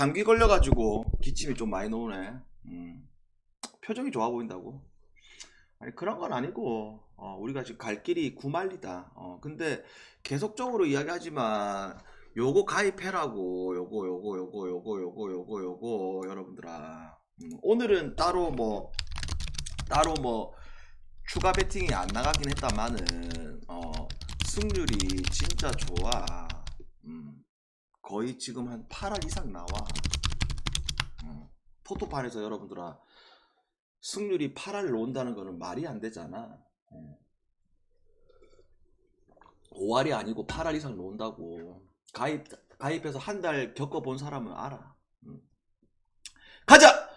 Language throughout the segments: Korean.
감기 걸려가지고 기침이 좀 많이 나오네. 표정이 좋아 보인다고? 아니 그런 건 아니고 우리가 지금 갈 길이 구만리다. 근데 계속적으로 이야기하지만 요거 가입해라고 요거 여러분들아. 오늘은 따로 뭐 추가 배팅이 안 나가긴 했다마는 승률이 진짜 좋아. 거의 지금 한 8할 이상 나와. 토토판에서 여러분들아 승률이 8할 놓는다는 거는 말이 안 되잖아. 5할이 아니고 8할 이상 놓는다고. 가입해서 한 달 겪어본 사람은 알아. 가자!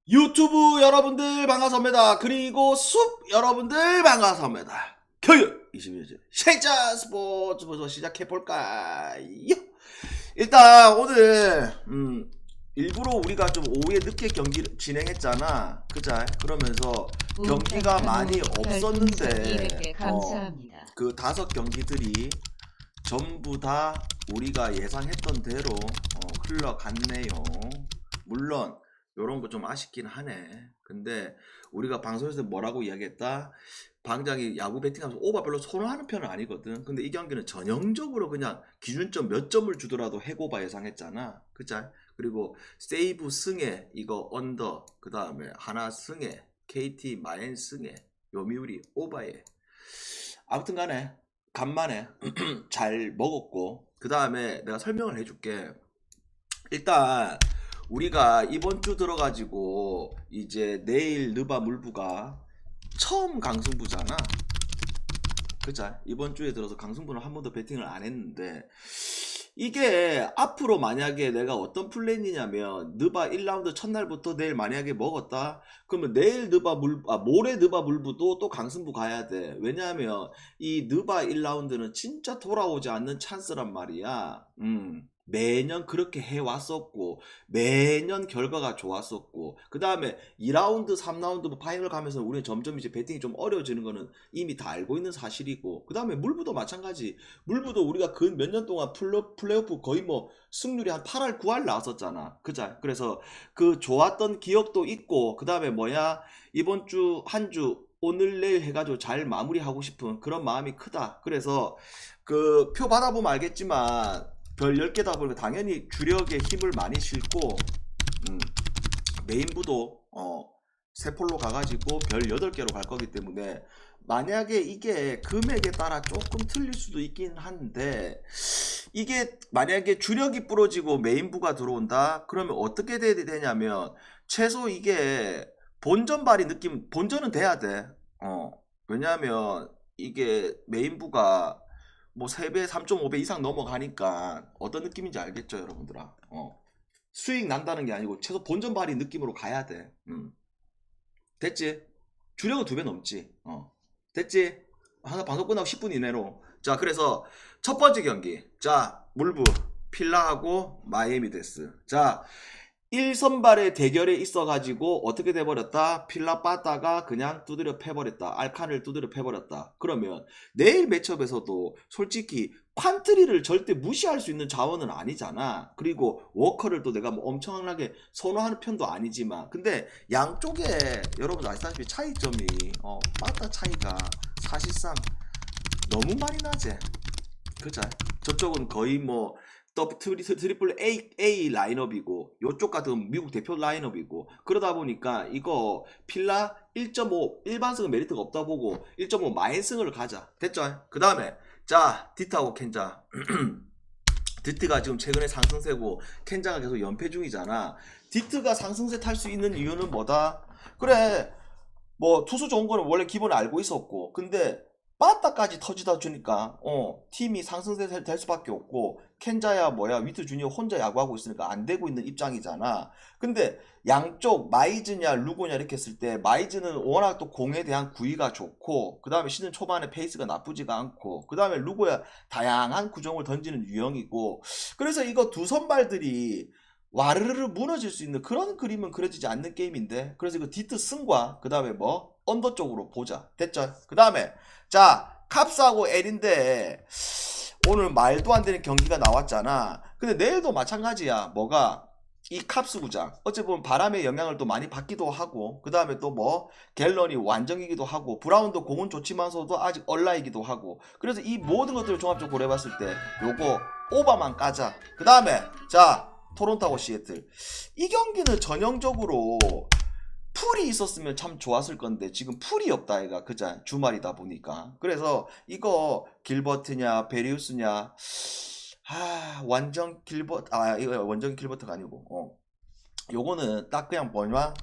유튜브 여러분들 반갑습니다. 그리고 숲 여러분들 반갑습니다. 교육 21일 쉐이자 스포츠 벌써 시작해볼까요? 일단 오늘 일부러 우리가 좀 오후에 늦게 경기 진행했잖아. 그자? 그러면서 경기가 많이 없었는데 그 5경기들이 전부 다 우리가 예상했던 대로 흘러갔네요. 물론 요런 거 좀 아쉽긴 하네. 근데 우리가 방송에서 뭐라고 이야기했다? 방장이 야구 배팅하면서 오바 별로 선호하는 편은 아니거든. 근데 이 경기는 전형적으로 그냥 기준점 몇 점을 주더라도 해고바 예상했잖아. 그자? 그리고 세이브 승에 이거 언더, 그 다음에 하나 승에 KT 마엔 승에 요미우리 오바에. 아무튼 간에 간만에 잘 먹었고, 그 다음에 내가 설명을 해줄게. 일단 우리가 이번 주 들어가지고 이제 내일 느바 물부가 처음 강승부잖아. 그자? 이번 주에 들어서 강승부는 한 번도 배팅을 안 했는데, 이게 앞으로 만약에 내가 어떤 플랜이냐면 느바 1라운드 첫날부터 내일 만약에 먹었다 그러면 내일 모레 느바 물부도 또 강승부 가야 돼. 왜냐하면 이 느바 1라운드는 진짜 돌아오지 않는 찬스란 말이야. 매년 그렇게 해왔었고 매년 결과가 좋았었고, 그 다음에 2라운드 3라운드 파이널 가면서 우리는 점점 이제 배팅이 좀 어려워지는 거는 이미 다 알고 있는 사실이고, 그 다음에 물부도 마찬가지. 물부도 우리가 그 몇 년 동안 플레이오프 거의 뭐 승률이 한 8할 9할 나왔었잖아. 그자? 그래서 그 좋았던 기억도 있고, 그 다음에 이번 주 한 주 오늘 내일 해가지고 잘 마무리하고 싶은 그런 마음이 크다. 그래서 그 표 받아보면 알겠지만 별 10개다 보니까 당연히 주력에 힘을 많이 싣고 메인부도 세폴로 가가지고 별 8개로 갈 거기 때문에 만약에 이게 금액에 따라 조금 틀릴 수도 있긴 한데, 이게 만약에 주력이 부러지고 메인부가 들어온다 그러면 어떻게 돼야 되냐면 최소 이게 본전 발이 느낌, 본전은 돼야 돼. 왜냐하면 이게 메인부가 뭐 3배 3.5배 이상 넘어가니까 어떤 느낌인지 알겠죠 여러분들아. 수익 난다는 게 아니고 최소 본전 발이 느낌으로 가야 돼. 됐지? 주력은 2배 넘지. 됐지? 하나 방송 끝나고 10분 이내로. 자, 그래서 첫 번째 경기. 자, 물부 필라하고 마이애미데스. 자, 1선발의 대결에 있어가지고 어떻게 돼버렸다? 필라 빠따가 그냥 두드려 패버렸다. 알칸을 두드려 패버렸다. 그러면 내일 매첩에서도 솔직히 퀀트리를 절대 무시할 수 있는 자원은 아니잖아. 그리고 워커를 또 내가 뭐 엄청나게 선호하는 편도 아니지만, 근데 양쪽에 여러분 아시다시피 차이점이 빠따 차이가 사실상 너무 많이 나지. 그죠? 저쪽은 거의 뭐 트리플 A 라인업이고 요쪽 같은 미국 대표 라인업이고, 그러다 보니까 이거 필라 1.5 일반승은 메리트가 없다 보고 1.5 마인승을 가자. 됐죠? 그 다음에 자 디트하고 켄자. 디트가 지금 최근에 상승세고 켄자가 계속 연패 중이잖아. 디트가 상승세 탈 수 있는 이유는 뭐다? 그래, 뭐 투수 좋은 거는 원래 기본 알고 있었고, 근데 빠따까지 터지다 주니까 팀이 상승세 될 수밖에 없고, 켄자야 위트 주니어 혼자 야구하고 있으니까 안 되고 있는 입장이잖아. 근데 양쪽 마이즈냐 루고냐 이렇게 했을 때 마이즈는 워낙 또 공에 대한 구위가 좋고, 그 다음에 시즌 초반에 페이스가 나쁘지가 않고, 그 다음에 루고야 다양한 구종을 던지는 유형이고, 그래서 이거 두 선발들이 와르르 무너질 수 있는 그런 그림은 그려지지 않는 게임인데, 그래서 이거 디트 승과 그 다음에 언더 쪽으로 보자. 됐죠? 그 다음에 자 캅스하고 L인데 오늘 말도 안 되는 경기가 나왔잖아. 근데 내일도 마찬가지야. 뭐가 이 캅스 구장 어찌 보면 바람의 영향을 또 많이 받기도 하고 그 다음에 또 뭐 갤런이 완정이기도 하고 브라운도 공은 좋지만서도 아직 얼라이기도 하고 그래서 이 모든 것들을 종합적으로 고려해봤을 때 요거 오버만 까자. 그 다음에 자 토론토하고 시애틀 이 경기는 전형적으로 풀이 있었으면 참 좋았을 건데 지금 풀이 없다 얘가 그자 주말이다 보니까 그래서 이거 길버트냐 베리우스냐 완전 길버트 이거 완전 길버트가 아니고 요거는 딱 그냥 뭐냐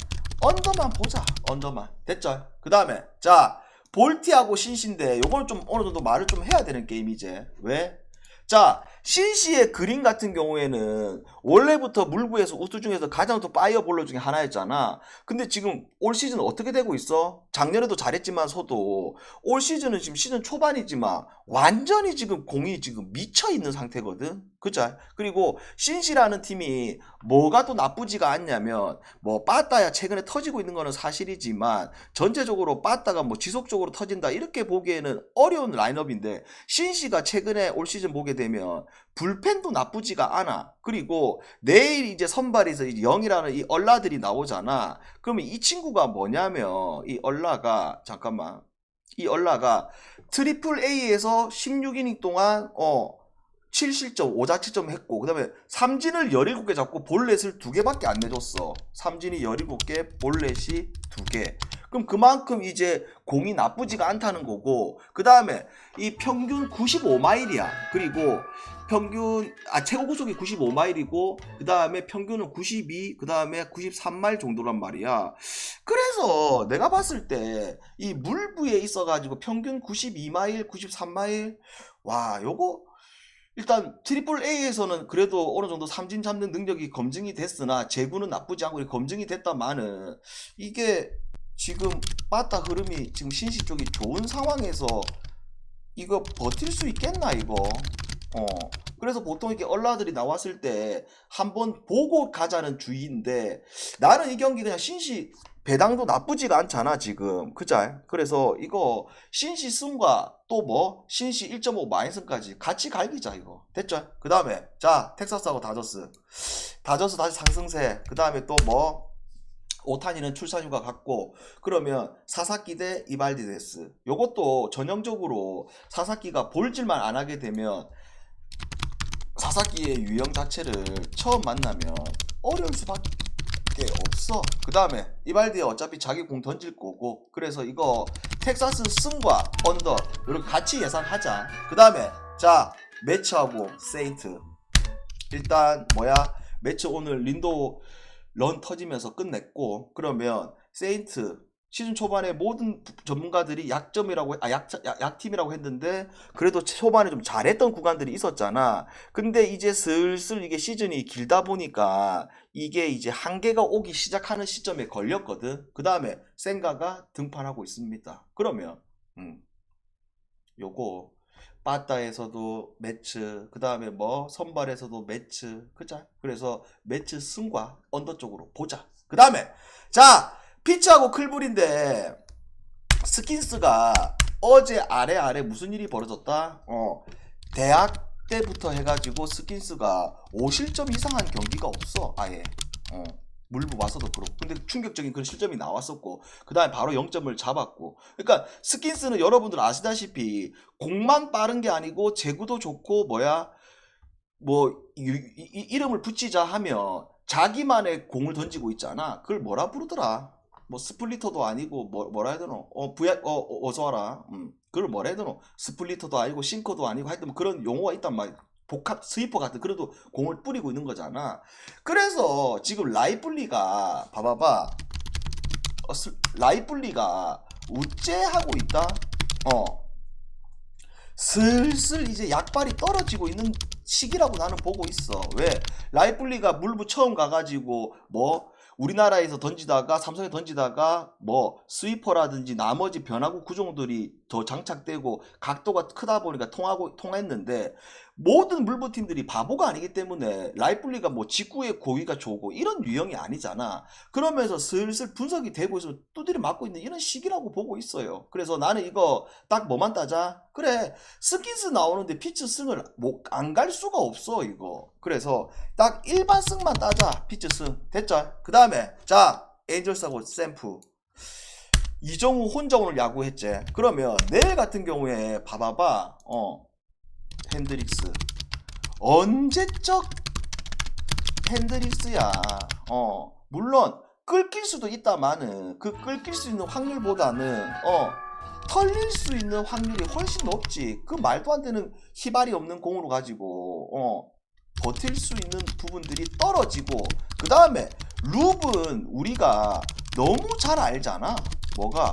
언더만 보자. 언더만 됐죠. 그 다음에 자 볼티하고 신시인데 요거는 좀 어느 정도 말을 좀 해야 되는 게임이지. 왜? 자 신시의 그림 같은 경우에는 원래부터 물구에서 우투 중에서 가장 또 파이어볼러 중에 하나였잖아. 근데 지금 올 시즌 어떻게 되고 있어? 작년에도 잘했지만서도 올 시즌은 지금 시즌 초반이지만 완전히 지금 공이 지금 미쳐있는 상태거든. 그죠? 그리고 신시라는 팀이 뭐가 또 나쁘지가 않냐면 뭐 빠따야 최근에 터지고 있는 거는 사실이지만 전체적으로 빠따가 뭐 지속적으로 터진다 이렇게 보기에는 어려운 라인업인데 신시가 최근에 올 시즌 보게 되면 불펜도 나쁘지가 않아. 그리고 내일 이제 선발에서 이제 영이라는 이 얼라들이 나오잖아. 그러면 이 친구가 뭐냐면 이 얼라가 잠깐만 이 얼라가 트리플 A에서 16이닝 동안 7실점 5자책점 했고 그 다음에 삼진을 17개 잡고 볼넷을 2개밖에 안 내줬어. 삼진이 17개 볼넷이 2개. 그럼 그만큼 이제 공이 나쁘지가 않다는 거고 그 다음에 이 평균 95마일이야. 그리고 평균 최고 구속이 95마일이고 그 다음에 평균은 92, 그 다음에 93마일 정도란 말이야. 그래서 내가 봤을 때 이 물부에 있어가지고 평균 92마일, 93마일 와 요거 일단 트리플 A에서는 그래도 어느 정도 삼진 잡는 능력이 검증이 됐으나 제구는 나쁘지 않고 검증이 됐다마는 이게 지금 빠따 흐름이 지금 신시 쪽이 좋은 상황에서 이거 버틸 수 있겠나 이거. 그래서 보통 이렇게 얼라들이 나왔을 때 한번 보고 가자는 주의인데 나는 이 경기 그냥 신시 배당도 나쁘지가 않잖아 지금 그자. 그래서 이거 신시 승과 또 뭐 신시 1.5 마이너스까지 같이 갈기자 이거 됐죠. 그 다음에 자 텍사스하고 다저스 다시 상승세. 그 다음에 또 뭐 오타니는 출산휴가 갔고 그러면 사사키 대 이발디 데스. 요것도 전형적으로 사사키가 볼질만 안 하게 되면 사사키의 유형 자체를 처음 만나면 어려울 수밖에 없어. 그 다음에 이발디에 어차피 자기 공 던질 거고 그래서 이거 텍사스 승과 언더 이렇게 같이 예상하자. 그 다음에 자 매치하고 세인트 일단 뭐야 매치 오늘 린도 런 터지면서 끝냈고 그러면 세인트 시즌 초반에 모든 전문가들이 약팀이라고 했는데 그래도 초반에 좀 잘했던 구간들이 있었잖아. 근데 이제 슬슬 이게 시즌이 길다 보니까 이게 이제 한계가 오기 시작하는 시점에 걸렸거든. 그 다음에 센가가 등판하고 있습니다. 그러면 요거 빠따에서도 매치 그 다음에 뭐 선발에서도 매치 그자. 그래서 매치 승과 언더 쪽으로 보자. 그 다음에 자 피츠하고 클불인데 스킨스가 어제 아래 무슨 일이 벌어졌다? 대학 때부터 해가지고 스킨스가 5실점 이상한 경기가 없어 아예. 물부 와서도 그렇고 근데 충격적인 그런 실점이 나왔었고 그 다음에 바로 0점을 잡았고 그러니까 스킨스는 여러분들 아시다시피 공만 빠른 게 아니고 제구도 좋고 뭐야 뭐 이름을 붙이자 하면 자기만의 공을 던지고 있잖아. 그걸 뭐라 부르더라? 뭐 스플리터도 아니고 뭐라 해야 되노? 어서 와라. 그걸 뭐라 해야 되노? 스플리터도 아니고 싱커도 아니고 하여튼 뭐 그런 용어가 있단 말이야. 복합 스위퍼 같은 그래도 공을 뿌리고 있는 거잖아. 그래서 지금 라이플리가 봐봐봐. 라이플리가 우째하고 있다. 슬슬 이제 약발이 떨어지고 있는 시기라고 나는 보고 있어. 왜? 라이플리가 물부 처음 가가지고 뭐 우리나라에서 던지다가 삼성에 던지다가 뭐 스위퍼라든지 나머지 변화구 구종들이 더 장착되고 각도가 크다 보니까 통했는데 모든 물부 팀들이 바보가 아니기 때문에 라이플리가 뭐 직구의 고위가 좋고 이런 유형이 아니잖아. 그러면서 슬슬 분석이 되고 있으면 두드려 맞고 있는 이런 시기라고 보고 있어요. 그래서 나는 이거 딱 뭐만 따자? 그래, 스키스 나오는데 피츠 승을 안 갈 수가 없어 이거. 그래서 딱 일반 승만 따자. 피츠 승 됐죠? 그 다음에 자, 에인절스하고 샘프 이정우 혼자 오늘 야구했지. 그러면 내일 같은 경우에 봐봐봐. 핸드릭스 언제적 핸드릭스야. 물론 끌길 수도 있다마는 그 끌길 수 있는 확률보다는 털릴 수 있는 확률이 훨씬 높지. 그 말도 안 되는 희발이 없는 공으로 가지고 버틸 수 있는 부분들이 떨어지고, 그 다음에 룹은 우리가 너무 잘 알잖아. 뭐가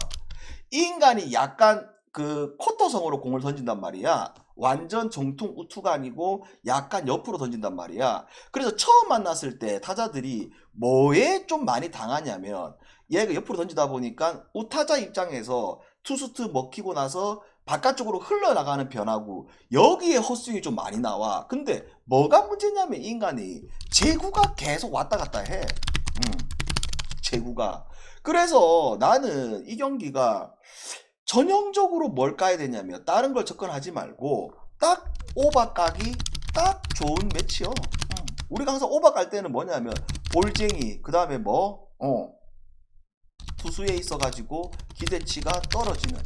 이 인간이 약간 그 쿼터성으로 공을 던진단 말이야. 완전 정통 우투가 아니고 약간 옆으로 던진단 말이야. 그래서 처음 만났을 때 타자들이 뭐에 좀 많이 당하냐면, 얘가 옆으로 던지다 보니까 우타자 입장에서 투수트 먹히고 나서 바깥쪽으로 흘러나가는 변화구, 여기에 헛스윙이 좀 많이 나와. 근데 뭐가 문제냐면 인간이 제구가 계속 왔다 갔다 해. 제구가. 그래서 나는 이 경기가 전형적으로 뭘 까야 되냐면 다른 걸 접근하지 말고 딱 오바 까기 딱 좋은 매치요. 우리가 항상 오바 깔 때는 뭐냐면 볼쟁이, 그 다음에 뭐 투수에 있어가지고 기대치가 떨어지는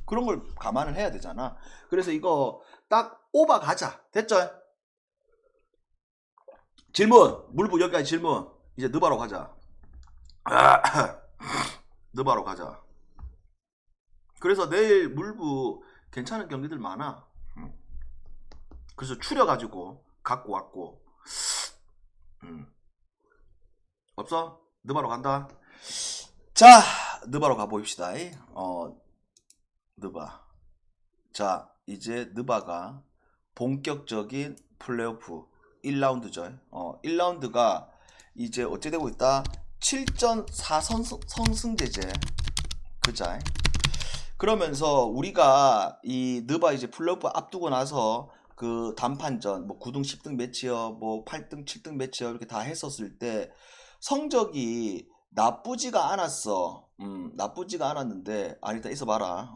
그런 걸 감안을 해야 되잖아. 그래서 이거 딱 오바 가자. 됐죠? 질문 물부 여기까지 질문. 이제 느바로 가자. 느바로 가자. 그래서 내일 물부 괜찮은 경기들 많아. 그래서 추려가지고 갖고 왔고. 없어? 느바로 간다. 자, 느바로 가봅시다. 느바. 자, 이제 느바가 본격적인 플레이오프 1라운드죠. 1라운드가 이제 어째 되고 있다. 7전 4선승제제. 그자. 그러면서 우리가 이 느바 이제 플레이오프 앞두고 나서 그 단판전 뭐 9등 10등 매치업 뭐 8등 7등 매치업 이렇게 다 했었을 때 성적이 나쁘지가 않았어. 나쁘지가 않았는데, 일단 있어봐라.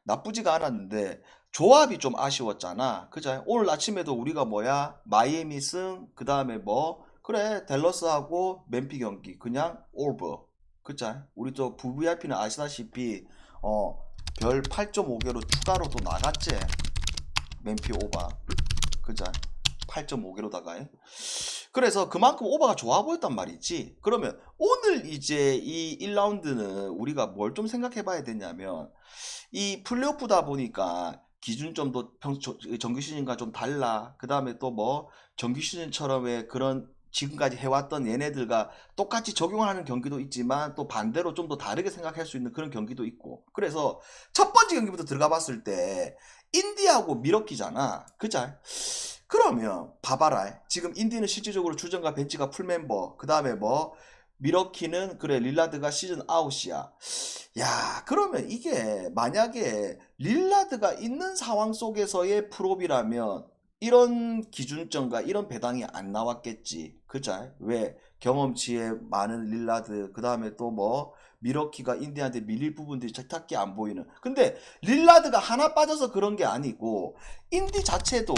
나쁘지가 않았는데 조합이 좀 아쉬웠잖아. 그죠? 오늘 아침에도 우리가 뭐야, 마이애미 승, 그 다음에 뭐 그래 댈러스하고 맨피 경기 그냥 오버. 그죠? 우리 또 VVIP는 아시다시피 별 8.5개로 추가로 또 나갔지. 맨피 오바. 그죠? 8.5개로다가. 그래서 그만큼 오버가 좋아 보였단 말이지. 그러면 오늘 이제 이 1라운드는 우리가 뭘 좀 생각해 봐야 되냐면, 이 플레이오프다 보니까 기준점도 정규 시즌과 좀 달라. 그 다음에 또 뭐 정규 시즌처럼의 그런 지금까지 해왔던 얘네들과 똑같이 적용하는 경기도 있지만 또 반대로 좀 더 다르게 생각할 수 있는 그런 경기도 있고. 그래서 첫 번째 경기부터 들어가 봤을 때 인디하고 미러키잖아. 그자? 그러면 봐봐라. 지금 인디는 실질적으로 주전과 벤치가 풀멤버, 그 다음에 뭐 미러키는 그래 릴라드가 시즌 아웃이야. 야, 그러면 이게 만약에 릴라드가 있는 상황 속에서의 프롭이라면 이런 기준점과 이런 배당이 안 나왔겠지. 그자? 왜? 경험치에 많은 릴라드, 그 다음에 또 뭐 미러키가 인디한테 밀릴 부분들이 딱히 안 보이는. 근데 릴라드가 하나 빠져서 그런 게 아니고 인디 자체도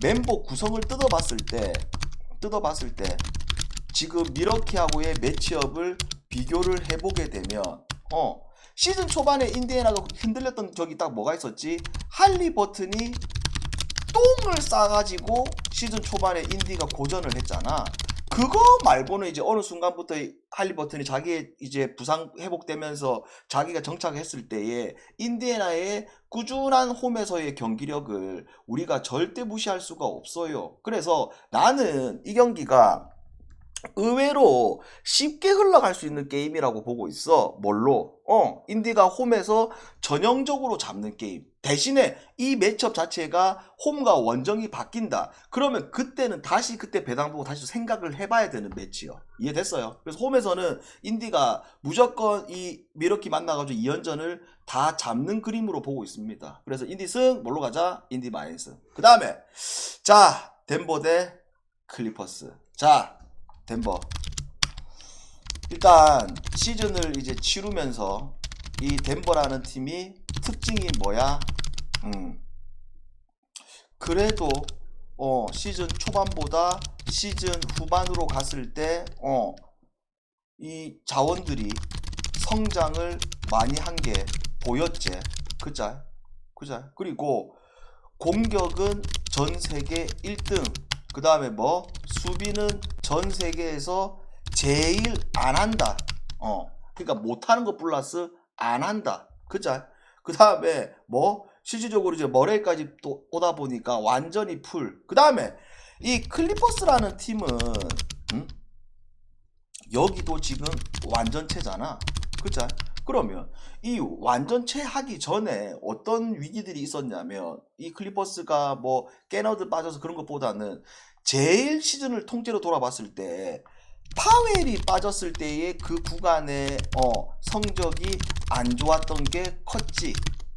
멤버 구성을 뜯어봤을 때 지금 미러키하고의 매치업을 비교를 해보게 되면 시즌 초반에 인디애나가 흔들렸던 적이 딱 뭐가 있었지? 할리버튼이 똥을 싸가지고 시즌 초반에 인디가 고전을 했잖아. 그거 말고는 이제 어느 순간부터 할리버튼이 자기 이제 부상 회복되면서 자기가 정착했을 때에 인디애나의 꾸준한 홈에서의 경기력을 우리가 절대 무시할 수가 없어요. 그래서 나는 이 경기가 의외로 쉽게 흘러갈 수 있는 게임이라고 보고 있어. 뭘로? 인디가 홈에서 전형적으로 잡는 게임. 대신에 이 매첩 자체가 홈과 원정이 바뀐다. 그러면 그때는 다시 그때 배당 보고 다시 생각을 해봐야 되는 매치요. 이해됐어요? 그래서 홈에서는 인디가 무조건 이 미러키 만나가지고 2연전을 다 잡는 그림으로 보고 있습니다. 그래서 인디 승, 뭘로 가자? 인디 마이너스. 그 다음에 자, 덴버 대 클리퍼스. 자, 덴버. 일단 시즌을 이제 치르면서 이 덴버라는 팀이 특징이 뭐야? 그래도 시즌 초반보다 시즌 후반으로 갔을 때 이 자원들이 성장을 많이 한 게 보였지. 그자? 그리고 공격은 전 세계 1등. 그 다음에 뭐 수비는 전 세계에서 제일 안 한다. 그러니까 못하는 것 플러스 안 한다. 그자? 그 다음에 뭐 실질적으로 이제 머레이까지 또 오다 보니까 완전히 풀. 그 다음에 이 클리퍼스라는 팀은 여기도 지금 완전체잖아. 그자? 그러면 이 완전체 하기 전에 어떤 위기들이 있었냐면 이 클리퍼스가 뭐 깨너드 빠져서 그런 것보다는 제일 시즌을 통째로 돌아봤을 때 파웰이 빠졌을 때의 그 구간의 성적이 안 좋았던 게 컸지.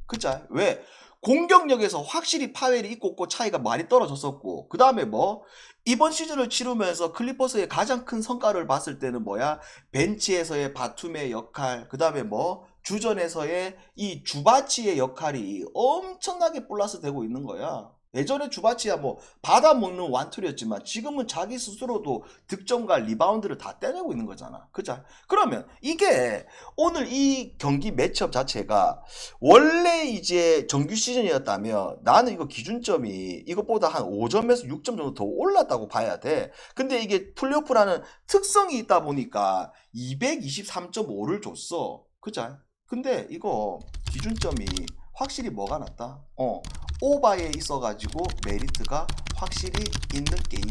그자? 왜? 공격력에서 확실히 파웰이 있고 없고 차이가 많이 떨어졌었고, 그 다음에 뭐 이번 시즌을 치르면서 클리퍼스의 가장 큰 성과를 봤을 때는 뭐야? 벤치에서의 바툼의 역할, 그 다음에 뭐 주전에서의 이 주바치의 역할이 엄청나게 플러스 되고 있는 거야. 예전에 주바치야 뭐 받아먹는 완툴이었지만 지금은 자기 스스로도 득점과 리바운드를 다 떼내고 있는 거잖아. 그죠? 그러면 이게 오늘 이 경기 매치업 자체가 원래 이제 정규 시즌이었다면 나는 이거 기준점이 이것보다 한 5점에서 6점 정도 더 올랐다고 봐야 돼. 근데 이게 플레이오프라는 특성이 있다 보니까 223.5를 줬어. 그죠? 근데 이거 기준점이 확실히 뭐가 낫다? 오바에 있어가지고 메리트가 확실히 있는 게임.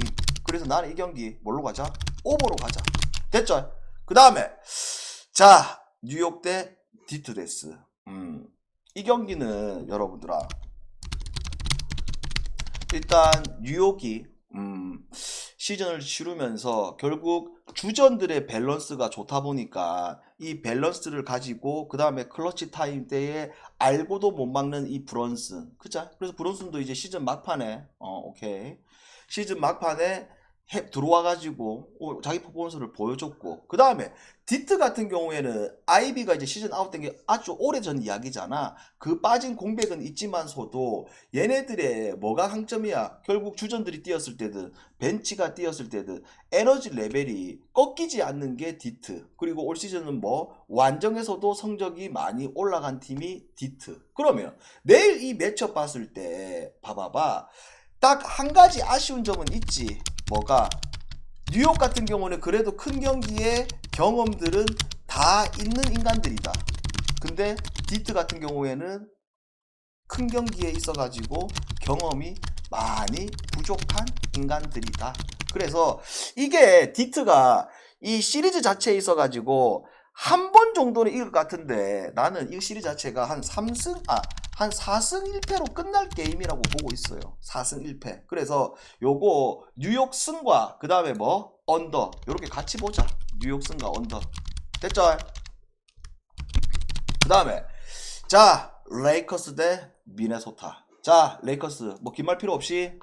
그래서 나는 이 경기 뭘로 가자? 오버로 가자. 됐죠? 그 다음에 자, 뉴욕 대 디트데스. 이 경기는 여러분들아, 일단 뉴욕이 시즌을 치르면서 결국 주전들의 밸런스가 좋다 보니까 이 밸런스를 가지고 그 다음에 클러치 타임 때에 알고도 못 막는 이 브런슨. 그죠? 그래서 브런슨도 이제 시즌 막판에 오케이, 시즌 막판에 들어와가지고 자기 퍼포먼스를 보여줬고, 그 다음에 디트 같은 경우에는 아이비가 이제 시즌 아웃된 게 아주 오래전 이야기잖아. 그 빠진 공백은 있지만서도 얘네들의 뭐가 강점이야? 결국 주전들이 뛰었을 때든 벤치가 뛰었을 때든 에너지 레벨이 꺾이지 않는 게 디트. 그리고 올 시즌은 뭐 완정에서도 성적이 많이 올라간 팀이 디트. 그러면 내일 이 매치업 봤을 때 봐봐봐, 딱 한 가지 아쉬운 점은 있지. 뭐가? 뉴욕 같은 경우는 그래도 큰 경기에 경험들은 다 있는 인간들이다. 근데 디트 같은 경우에는 큰 경기에 있어가지고 경험이 많이 부족한 인간들이다. 그래서 이게 디트가 이 시리즈 자체에 있어가지고 한 번 정도는 이길 것 같은데 나는 이 시리즈 자체가 한 4승 1패로 끝날 게임이라고 보고 있어요. 4승 1패. 그래서 요거 뉴욕 승과 그 다음에 뭐 언더 요렇게 같이 보자. 뉴욕 승과 언더. 됐죠? 그 다음에 자, 레이커스 대 미네소타. 자, 레이커스 뭐 긴 말 필요 없이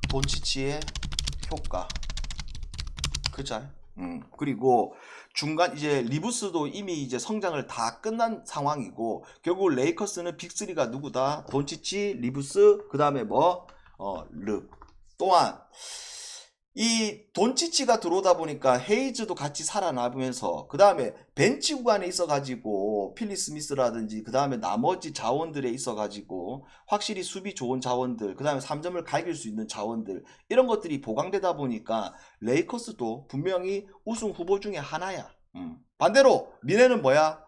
돈치치의 효과. 그쵸? 그리고 중간 이제 리브스도 이미 이제 성장을 다 끝난 상황이고, 결국 레이커스는 빅3가 누구다? 돈치치, 리브스, 그 다음에 뭐 르. 또한 이 돈치치가 들어오다 보니까 헤이즈도 같이 살아나면서 그 다음에 벤치 구간에 있어가지고 필리 스미스라든지 그 다음에 나머지 자원들에 있어가지고 확실히 수비 좋은 자원들, 그 다음에 3점을 갈길 수 있는 자원들, 이런 것들이 보강되다 보니까 레이커스도 분명히 우승 후보 중에 하나야. 반대로 미네는 뭐야?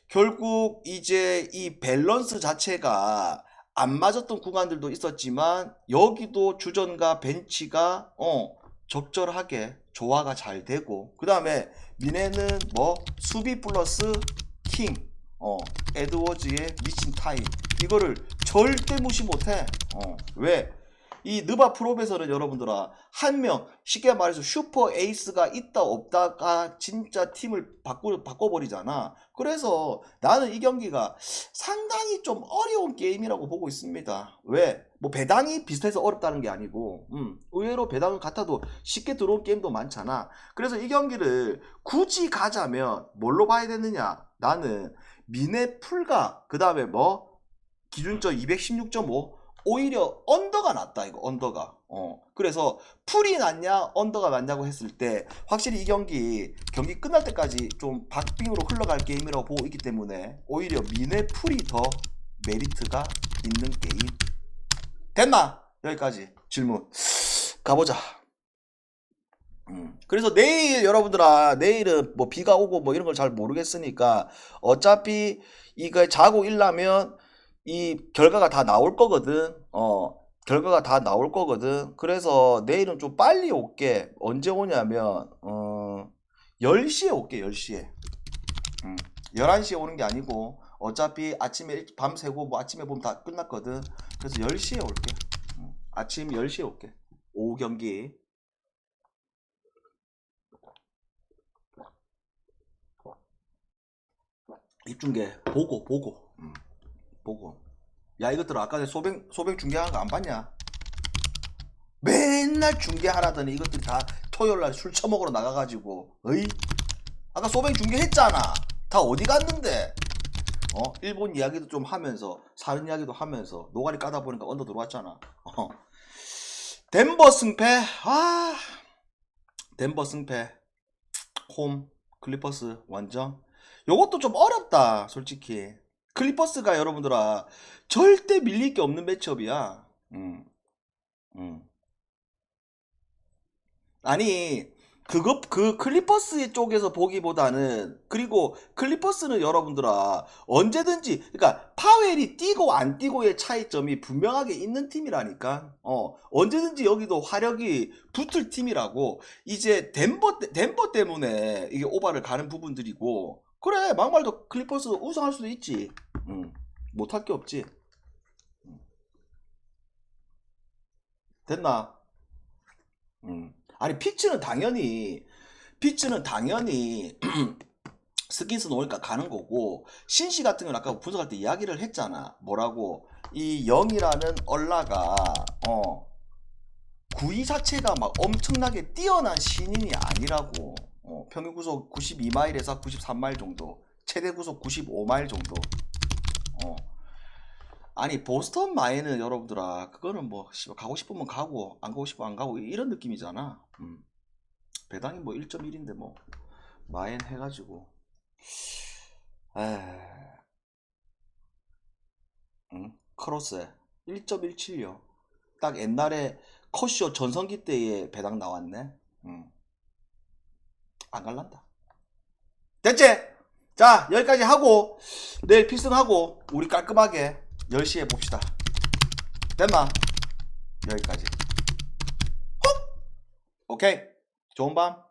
결국 이제 이 밸런스 자체가 안 맞았던 구간들도 있었지만 여기도 주전과 벤치가 적절하게 조화가 잘 되고, 그 다음에 미네는 뭐 수비 플러스 킹, 에드워즈의 미친 타임, 이거를 절대 무시 못해. 왜? 이 느바 프롭에서는 여러분들아, 한 명, 쉽게 말해서 슈퍼 에이스가 있다 없다가 진짜 팀을 바꿔버리잖아. 그래서 나는 이 경기가 상당히 좀 어려운 게임이라고 보고 있습니다. 왜? 뭐 배당이 비슷해서 어렵다는 게 아니고, 의외로 배당은 같아도 쉽게 들어온 게임도 많잖아. 그래서 이 경기를 굳이 가자면 뭘로 봐야 되느냐? 나는 미네 풀과 그 다음에 뭐 기준점 216.5, 오히려 언더가 낫다, 이거. 언더가. 그래서 풀이 낫냐 언더가 낫냐고 했을 때 확실히 이 경기 끝날 때까지 좀 박빙으로 흘러갈 게임이라고 보고 있기 때문에 오히려 미네 풀이 더 메리트가 있는 게임. 됐나? 여기까지 질문 가보자. 그래서 내일 여러분들아, 내일은 뭐 비가 오고 뭐 이런 걸 잘 모르겠으니까 어차피 이거 자고 일라면 이 결과가 다 나올 거거든. 결과가 다 나올 거거든. 그래서 내일은 좀 빨리 올게. 언제 오냐면 10시에 올게. 10시에. 11시에 오는 게 아니고 어차피 아침에 밤새고 뭐 아침에 보면 다 끝났거든. 그래서 10시에 올게. 아침 10시에 올게. 오후 경기. 입중계 보고. 야, 이것들 아까 내 소뱅 중계한 거 안 봤냐? 맨날 중계하라더니 이것들 다 토요일날 술 처먹으러 나가가지고, 어이? 아까 소뱅 중계했잖아. 다 어디 갔는데? 일본 이야기도 좀 하면서 사는 이야기도 하면서 노가리 까다 보니까 언더 들어왔잖아. 덴버 승패. 덴버 승패. 홈 클리퍼스 완전. 요것도 좀 어렵다 솔직히. 클리퍼스가 여러분들아 절대 밀릴 게 없는 매치업이야. 아니 그 클리퍼스 쪽에서 보기보다는, 그리고 클리퍼스는 여러분들아 언제든지, 그러니까 파웰이 뛰고 안 뛰고의 차이점이 분명하게 있는 팀이라니까. 언제든지 여기도 화력이 붙을 팀이라고. 이제 덴버 때문에 이게 오바를 가는 부분들이고, 그래 막말도 클리퍼스 우승할 수도 있지. 못할 게 없지. 됐나? 아니 피츠는 당연히 스킨스 놓으니까 가는 거고, 신시 같은 건 아까 분석할 때 이야기를 했잖아. 뭐라고? 이 0이라는 얼라가 구위 자체가 막 엄청나게 뛰어난 신인이 아니라고. 평균 구속 92마일에서 93마일 정도, 최대 구속 95마일 정도. 아니 보스턴 마인은 여러분들아 그거는 뭐 가고 싶으면 가고 안 가고 싶으면 안 가고 이런 느낌이잖아. 배당이 뭐 1.1인데 뭐 마인 해가지고 크로스 1.17요. 딱 옛날에 커쇼 전성기 때의 배당 나왔네. 안 갈란다. 됐지? 자 여기까지 하고 내일 필승하고 우리 깔끔하게 10시에 봅시다. 됐나? 여기까지. 오케이. 좋은 밤.